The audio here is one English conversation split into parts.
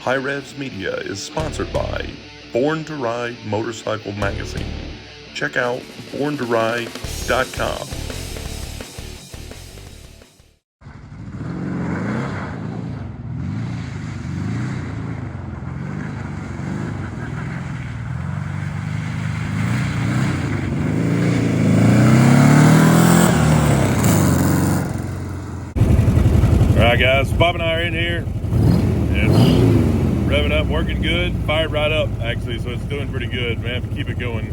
HiRevz Media is sponsored by Born to Ride Motorcycle Magazine. Check out borntoride.com. Alright guys, Bob and I are in here. It's revving up, working good, fired right up actually, so it's doing pretty good, man. Keep it going,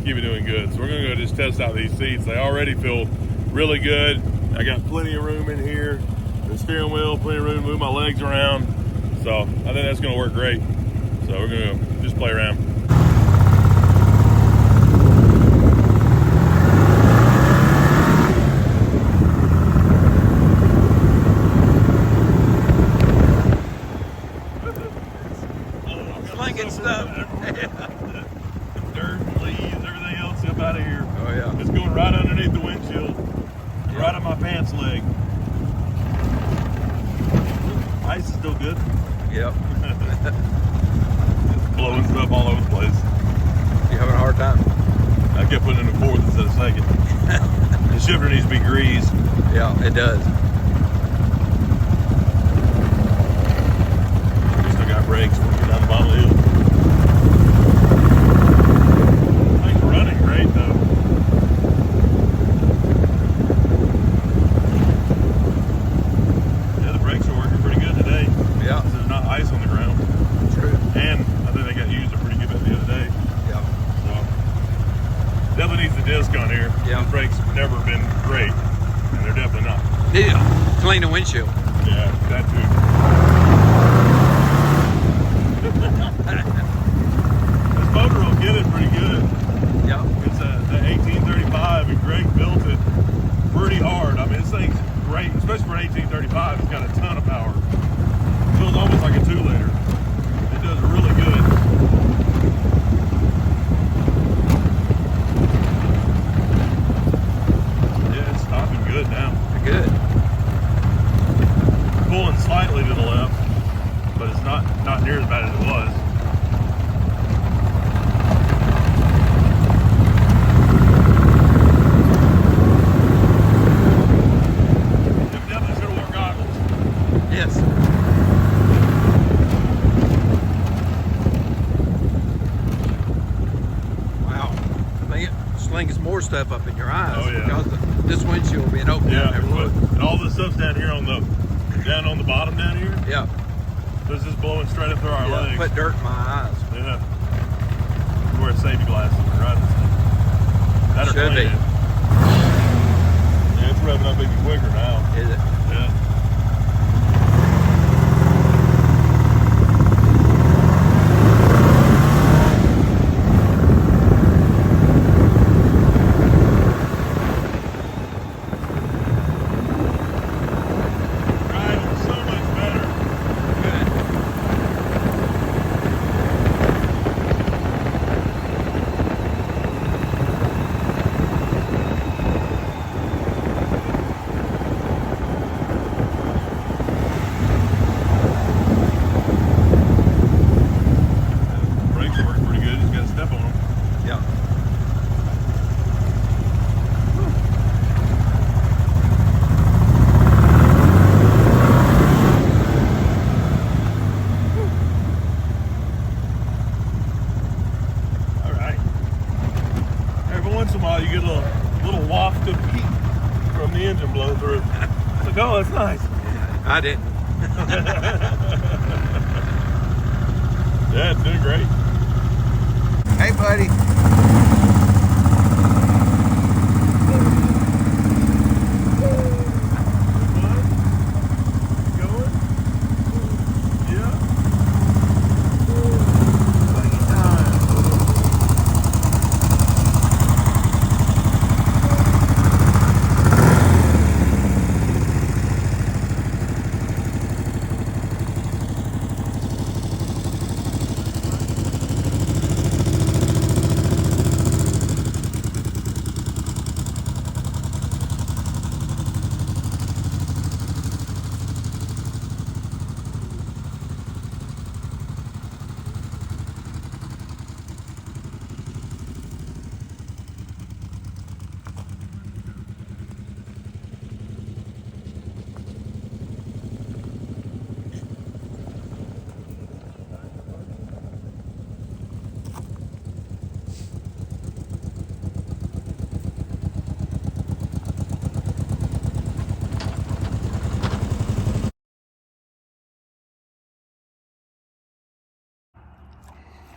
keep it doing good. So we're gonna go just test out these seats. They already feel really good. I got plenty of room in here. The steering wheel, plenty of room to move my legs around. So I think that's gonna work great. So we're gonna just play around. Stuff. Dirt, leaves, everything else up out of here. Oh yeah. It's going right underneath the windshield, right on my pants leg. Ice is still good. Yep. It's blowing stuff all over the place. You having a hard time? I kept putting it in fourth instead of second. The shifter needs to be greased. Yeah, it does. We still got brakes when we get down the bottom of the hill. Disc on here. Yeah. The brakes have never been great, and they're definitely not. Yeah. Clean the windshield. Yeah, that too. This motor will get it pretty good. Yeah. It's the 1835, and Greg built it pretty hard. I mean, this thing's great, especially for an 1835. It's got a ton of power. It feels almost like a 2-liter. It does really good. Good now. Good. Pulling slightly to the left, but it's not near as bad as it was. It definitely should have worn goggles. Yes. Wow. I think it slings more stuff up in your eyes. Oh, yeah. Because this windshield being open. Yeah, and all this stuff's down here on the bottom down here. Yeah. So it's just blowing straight up through our legs. Put dirt in my eyes. Yeah. Wear safety glasses when you're riding this thing. That should be. Yeah, it's revving up even quicker now. Is it? Yeah. Once in a while you get a little waft of heat from the engine blow through. It's like, oh, that's nice. I didn't. Yeah, it's doing great. Hey, buddy.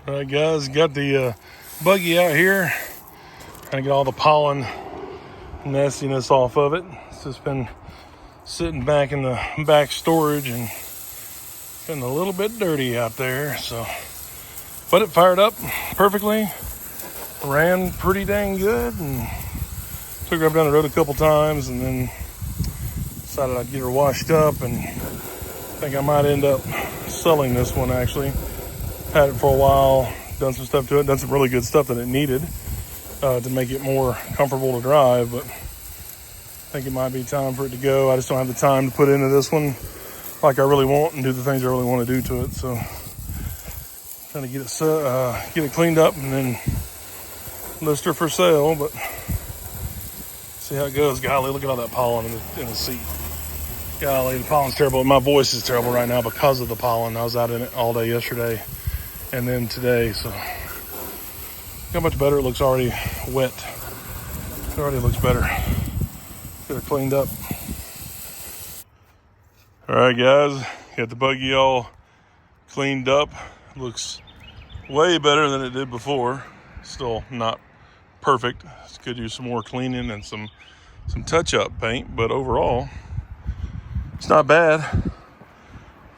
All right, guys, got the buggy out here. Trying to get all the pollen nastiness off of it. It's just been sitting back in the back storage and getting a little bit dirty out there. So, but it fired up perfectly. Ran pretty dang good, and took her up down the road a couple times, and then decided I'd get her washed up, and I think I might end up selling this one. Actually had it for a while, done some stuff to it, done some really good stuff that it needed to make it more comfortable to drive, but I think it might be time for it to go. I just don't have the time to put into this one like I really want and do the things I really want to do to it. So trying to get it cleaned up and then list her for sale, but see how it goes. Golly, look at all that pollen in the seat. Golly, the pollen's terrible. My voice is terrible right now because of the pollen. I was out in it all day yesterday and then today, so look how much better it looks already wet. It already looks better. Get it cleaned up. All right, guys, got the buggy all cleaned up. Looks way better than it did before. Still not perfect. Could use some more cleaning and some touch-up paint, but overall, it's not bad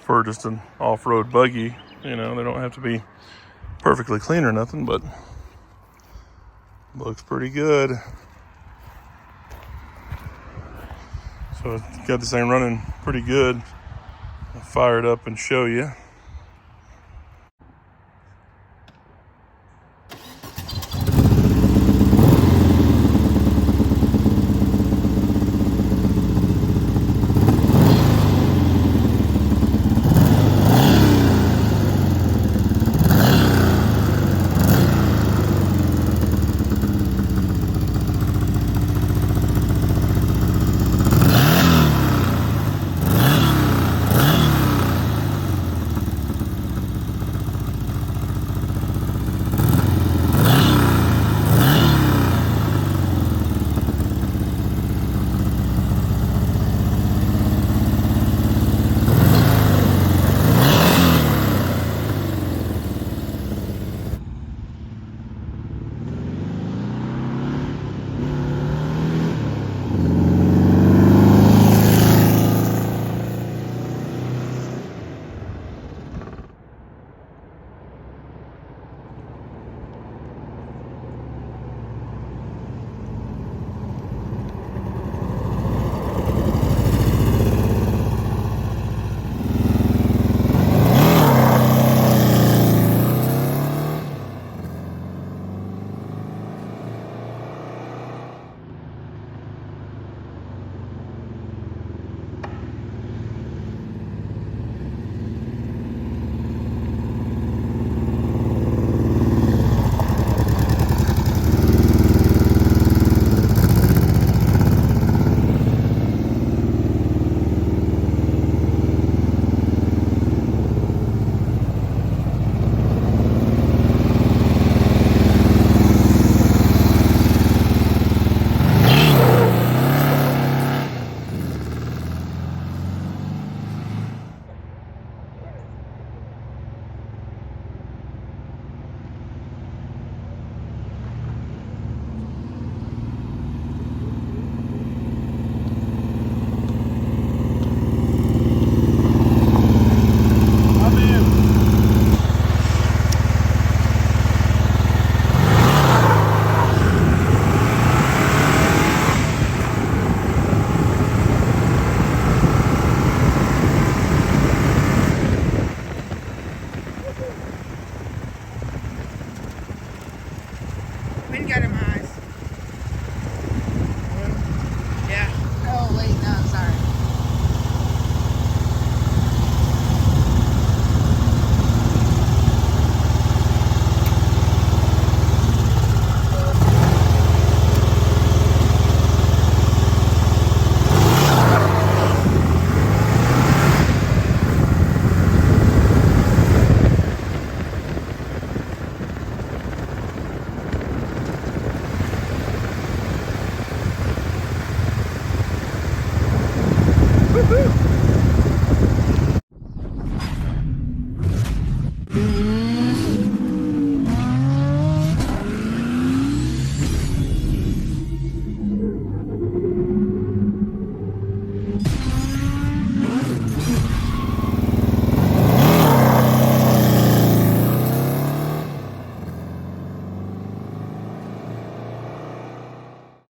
for just an off-road buggy. You know, they don't have to be perfectly clean or nothing, but looks pretty good. So got this thing running pretty good. I'll fire it up and show you.